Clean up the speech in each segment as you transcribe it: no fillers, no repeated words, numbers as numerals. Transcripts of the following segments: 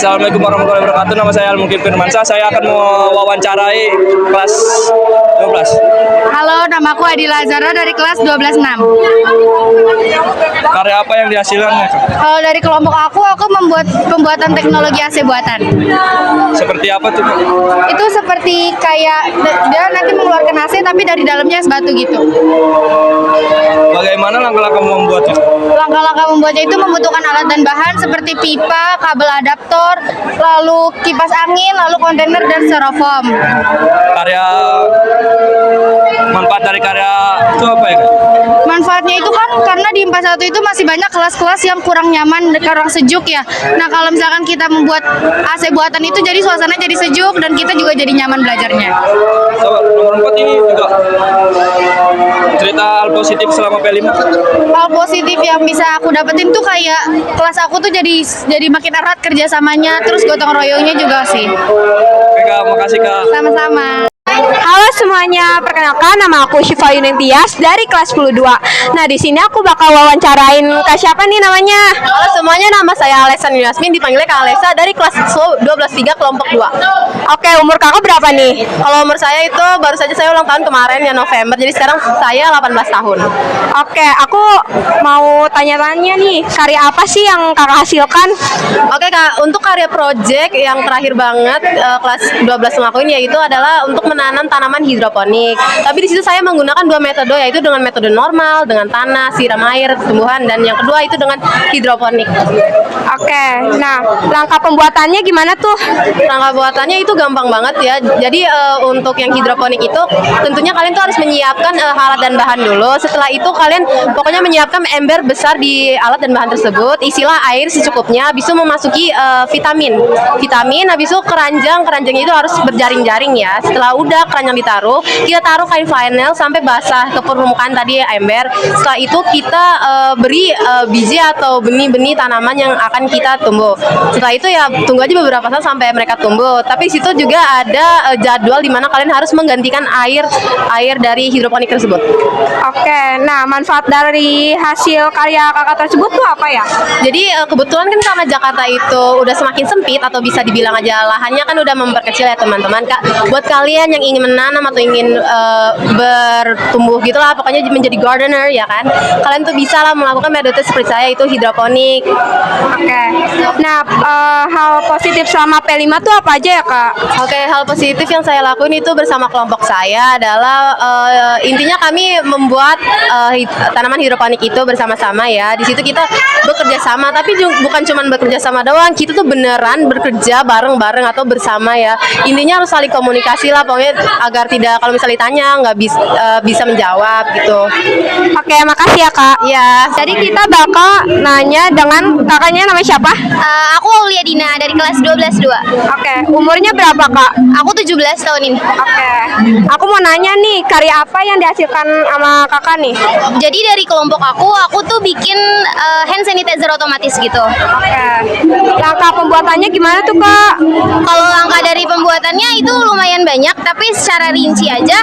Assalamualaikum warahmatullahi wabarakatuh. Nama saya Al-Mukim Firmansyah. Saya akan mewawancarai kelas 12. Halo, namaku Adila Zara dari kelas 12-6. Karya apa yang dihasilkannya? Kalau dari kelompok aku membuat pembuatan teknologi AC buatan. Seperti apa tuh? Itu seperti kayak dia nanti mengeluarkan AC tapi dari dalamnya es batu gitu. Bagaimana langkah-langkah membuatnya? Langkah-langkah membuatnya itu membutuhkan alat dan bahan seperti pipa, kabel adaptor, lalu kipas angin, lalu kontainer dan styrofoam. Manfaat dari karya itu apa ya? Manfaatnya itu kan karena di 41 itu masih banyak kelas-kelas yang kurang nyaman, kurang sejuk ya. Nah kalau misalkan kita membuat AC buatan itu jadi suasana jadi sejuk dan kita juga jadi nyaman belajarnya. Coba nomor 4 ini juga cerita hal positif selama P5. Hal positif yang bisa aku dapetin tuh kayak kelas aku tuh jadi makin erat kerjasamanya, terus gotong royongnya juga sih. Oke Kak, makasih Kak. Sama-sama. Halo semuanya, perkenalkan nama aku Syifa Yunentias dari kelas 12. Nah, di sini aku bakal wawancarain Kak siapa nih namanya? Halo semuanya, nama saya Alessa Yasmin, dipanggilnya Kak Alessa dari kelas 12-3 kelompok 2. Oke, umur kakak berapa nih? Kalau umur saya itu baru saja saya ulang tahun kemarin ya November, jadi sekarang saya 18 tahun. Oke, aku mau tanya-tanya nih, karya apa sih yang kakak hasilkan? Oke Kak, untuk karya project yang terakhir banget kelas 12 ngelakuin yaitu adalah untuk menanam tanaman hidroponik. Tapi di situ saya menggunakan 2 metode, yaitu dengan metode normal, dengan tanah, siram air, tumbuhan, dan yang kedua itu dengan hidroponik. Oke, nah langkah pembuatannya gimana tuh? Langkah buatannya itu gampang banget ya. Jadi untuk yang hidroponik itu tentunya kalian tuh harus menyiapkan alat dan bahan dulu. Setelah itu kalian pokoknya menyiapkan ember besar di alat dan bahan tersebut. Isilah air secukupnya. Habis itu memasuki vitamin. Habis itu keranjangnya itu harus berjaring-jaring ya. Setelah udah keranjang ditaruh, kita taruh kain vinyl sampai basah ke permukaan tadi ember. Setelah itu kita beri biji atau benih-benih tanaman yang akan kita tumbuh. Setelah itu ya tunggu aja beberapa saat sampai mereka tumbuh. Tapi di situ juga ada jadwal di mana kalian harus menggantikan air dari hidroponik tersebut. Oke, nah manfaat dari hasil karya kakak tersebut tuh apa ya? Jadi kebetulan kan karena Jakarta itu udah semakin sempit atau bisa dibilang aja lahannya kan udah memperkecil ya teman-teman Kak. Buat kalian yang ingin menanam atau ingin bertumbuh gitulah, pokoknya menjadi gardener ya kan. Kalian tuh bisa lah melakukan metode seperti saya, itu hidroponik. Oke, nah hal positif selama P5 tuh apa aja ya Kak? Oke, hal positif yang saya lakuin itu bersama kelompok saya adalah intinya kami membuat tanaman hidroponik itu bersama-sama ya. Di situ kita bekerja sama, tapi bukan cuma bekerja sama doang, kita tuh beneran bekerja bareng-bareng atau bersama ya. Intinya harus saling komunikasi lah, pokoknya agar tidak, kalau misalnya ditanya nggak bisa menjawab gitu. Oke, makasih ya Kak. Ya. Jadi kita bakal nanya dengan kakaknya namanya siapa? Aku Aulia Dina dari kelas 12-2. Oke, umurnya berapa Kak? Aku 17 tahun ini. Oke, aku mau nanya nih, karya apa yang dihasilkan sama kakak nih? Jadi dari kelompok aku tuh bikin hand sanitizer otomatis gitu. Oke, langkah pembuatannya gimana tuh Kak? Kalau langkah dari pembuatannya itu lumayan banyak, tapi secara rinci aja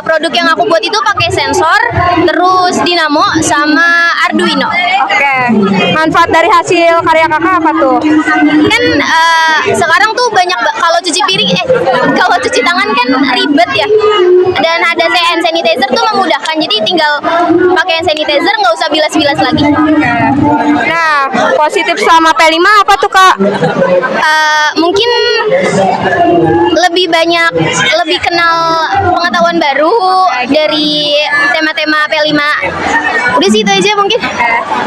produk yang aku buat itu pakai sensor, terus dinamo sama Arduino. Oke, manfaat dari hasil karya kakak apa tuh? Kan sekarang tuh banyak kalau cuci piring kalau cuci tangan kan ribet ya. Dan ada hand sanitizer tuh memudahkan. Jadi tinggal pakai hand sanitizer, nggak usah bilas-bilas lagi. Nah, positif selama P5 apa tuh Kak? Mungkin lebih kenal pengetahuan baru dari tema-tema P5. Udah sih itu aja mungkin.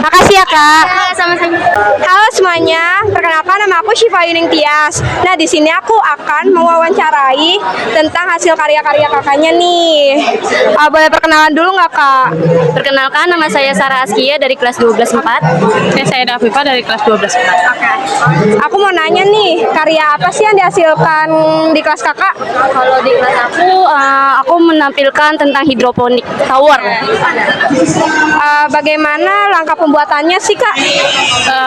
Makasih ya Kak. Sama-sama. Halo semuanya, perkenalkan nama aku Syifa Yunentias. Nah, di sini aku akan mewawancarai tentang hasil karya-karya kakaknya nih. Boleh perkenalan dulu nggak Kak? Perkenalkan, nama saya Sarah Askia dari kelas 12-4. Dan saya Daviva dari kelas 12-4. Oke. Aku mau nanya nih, karya apa sih yang dihasilkan di kelas kakak? Kalau di kelas aku menampilkan tentang hidroponik tower. Bagaimana langkah pembuatannya sih Kak?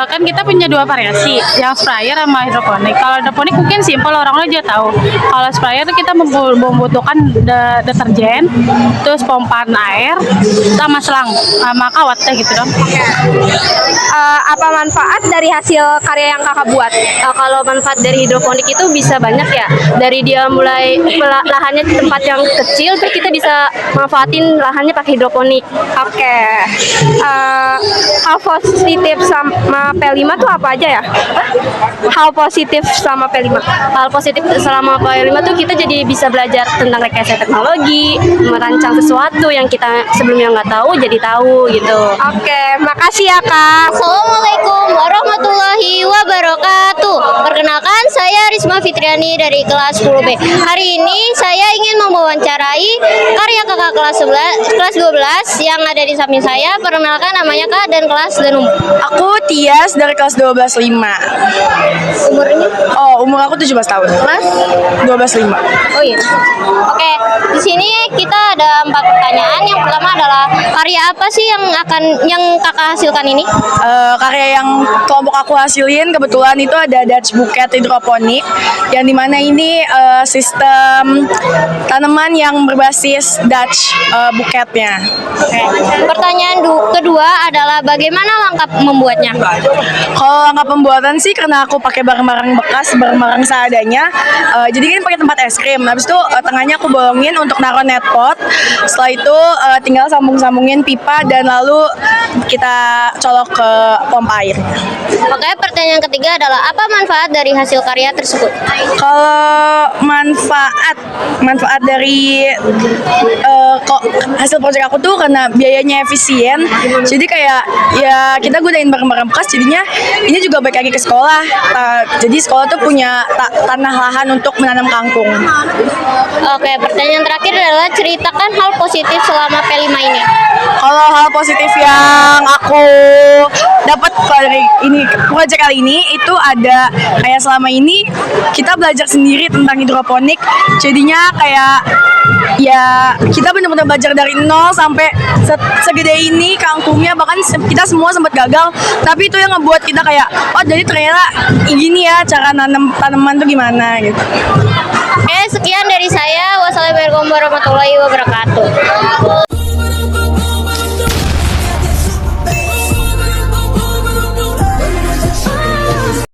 Kan kita punya dua variasi, yang sprayer sama hidroponik. Kalau hidroponik mungkin simpel, orang aja tahu. Kalau sprayer kita membutuhkan deterjen, terus pompaan air, sama selang, sama kawat gitu dong. Apa manfaat dari hasil karya yang Kakak buat? Kalau manfaat dari hidroponik itu bisa banyak ya. Dari dia mulai lahannya di tempat yang kecil, terus kita bisa manfaatin lahannya pakai hidroponik. Oke. Hal positif sama P5 tuh apa aja ya? Hal positif sama P5. Hal positif selama P5 tuh kita jadi bisa belajar tentang rekayasa teknologi, merancang sesuatu yang kita sebelumnya nggak tahu jadi tahu gitu. Oke, makasih ya Kak. Assalamualaikum warahmatullahi wabarakatuh. Perkenalkan, saya Risma Fitriani dari kelas 10B. Hari ini saya ingin mewawancarai karya kakak kelas 12 yang ada di samping saya. Perkenalkan, namanya Kak dan kelas dan umur. Aku Tias dari kelas 12.5. Umurnya? Oh, umur aku 17 tahun. Mas? 12.5. Oh iya. Oke, di sini kita ada 4 pertanyaan. Yang pertama adalah karya apa sih yang kakak hasilkan ini? Karya yang kelompok aku hasilin kebetulan itu ada Dutch Bouquet hidroponik, yang dimana ini sistem tanaman yang berbasis Dutch buketnya. Oke. Pertanyaan kedua adalah bagaimana langkah membuatnya? Kalau langkah pembuatan sih karena aku pakai barang-barang bekas, barang-barang seadanya. Jadi kan pakai tempat es krim. Habis itu tengahnya aku bolongin untuk naruh net pot. Setelah itu tinggal sambung-sambungin pipa dan lalu kita colok ke pompa air. Oke, pertanyaan ketiga adalah apa manfaat dari hasil karya tersebut? Kalau manfaat dari kok hasil proyek aku tuh karena biayanya efisien, jadi kayak ya kita gunain barang-barang bekas, jadinya ini juga baik lagi ke sekolah. Jadi sekolah tuh punya tanah lahan untuk menanam kangkung. Oke, pertanyaan terakhir adalah ceritakan hal positif selama P5 ini. Kalau hal positif yang aku dapat dari ini proyek kali ini itu ada kayak selama ini kita belajar sendiri tentang hidroponik, jadinya kayak ya kita benar-benar belajar dari nol sampai segede ini kangkungnya, bahkan kita semua sempat gagal, tapi itu yang ngebuat kita kayak oh jadi ternyata gini ya cara nanam tanaman tuh gimana gitu. Oke, sekian dari saya. Wassalamualaikum warahmatullahi wabarakatuh.